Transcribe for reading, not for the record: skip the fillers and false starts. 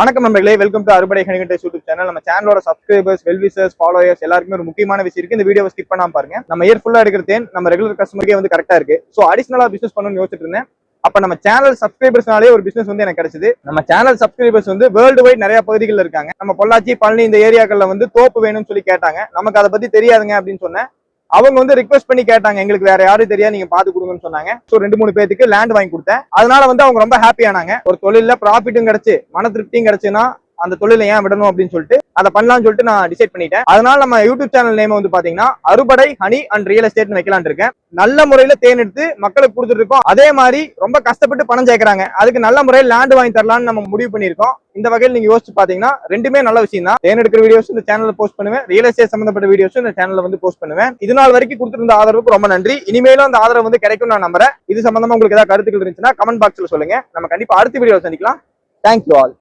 வணக்கம் நண்பர்களே, welcome to அறுபடை கணிகண்டேஸ் யூடியூப் சேனல். நம்ம சேனலோட சப்ஸ்கிரைபர்ஸ், வெல்விசர்ஸ், ஃபாலோயர்ஸ் எல்லாருக்குமே ஒரு முக்கியமான விஷயம் இருக்கு. இந்த வீடியோ ஸ்கிப் பண்ணாம பாருங்க. நம்ம இயர் ஃபுல்லா எடுக்கிற தேன் நம்ம ரெகுலர் கஸ்டமருக்கே வந்து கரெக்டா இருக்கு. சோ அடிஷனலா பிசினஸ் பண்ணணும்னு யோசிச்சுட்டு இருந்தேன். அப்ப நம்ம சேனல் சப்ஸ்கிரைபர்ஸ்னாலே ஒரு பிசினஸ் வந்து எனக்கு கிடைச்சது. நம்ம சேனல் சப்ஸ்கிரைபர்ஸ் வந்து வேர்ல்டு வைட் நிறைய பகுதிகளில் இருக்காங்க. நம்ம பொள்ளாச்சி, பழனி இந்த ஏரியாக்கள்ல வந்து தோப்பு வேணும்னு சொல்லி கேட்டாங்க. நமக்கு அதை பத்தி தெரியாதுங்க அப்படின்னு சொன்னேன். அவங்க வந்து ரிக்வெஸ்ட் பண்ணி கேட்டாங்க, எங்களுக்கு வேற யாரும் தெரியாது, நீங்க பாத்து கொடுங்கன்னு சொன்னாங்க. சோ 2-3 பேருக்கு லேண்ட் வாங்கி கொடுத்தேன். அதனால வந்து அவங்க ரொம்ப ஹாப்பி ஆனாங்க. ஒரு தொழில ப்ராஃபிட்டும் கிடைச்சு மன திருப்தியும் கிடைச்சுன்னா அந்த தொழிலை ஏன் விடணும் அப்படின்னு சொல்லிட்டு அதை பண்ணலாம்னு சொல்லிட்டு நான் டிசைட் பண்ணிட்டேன். அதனால நம்ம யூடியூப் சேனல் நேம் வந்து பாத்தீங்கன்னா அறுபடை ஹனி அண்ட் ரியல் எஸ்டேட் வைக்கலாம்னு இருக்கேன். நல்ல முறையில தேன் எடுத்து மக்களுக்கு கொடுத்துட்டு இருக்கோம். அதே மாதிரி ரொம்ப கஷ்டப்பட்டு பணம் சேர்க்கிறாங்க, அதுக்கு நல்ல முறையில் லேண்ட் வாங்கி தரலாம்னு நம்ம முடிவு பண்ணிருக்கோம். இந்த வகையில் நீங்க யோசிச்சு பாத்தீங்கன்னா ரெண்டுமே நல்ல விஷயம் தான். தேன் எடுக்கிற வீடியோஸ் இந்த சேனல்ல போஸ்ட் பண்ணுவேன், ரியல் எஸ்டேட் சம்பந்தப்பட்ட வீடியோஸ் இந்த சேனல்ல வந்து போஸ்ட் பண்ணுவேன். இது நாள் வரைக்கும் கொடுத்துருந்த ஆதரவுக்கு ரொம்ப நன்றி. இனிமேலும் அந்த ஆதரவு வந்து கிடைக்கும் நான் நம்புறேன். இது சம்பந்தமா உங்களுக்கு ஏதாவது கருத்துக்கள் இருந்துச்சுன்னா கமெண்ட் பாக்ஸ்ல சொல்லுங்க. நம்ம கண்டிப்பா அடுத்த வீடியோ சந்திக்கலாம். Thank you all.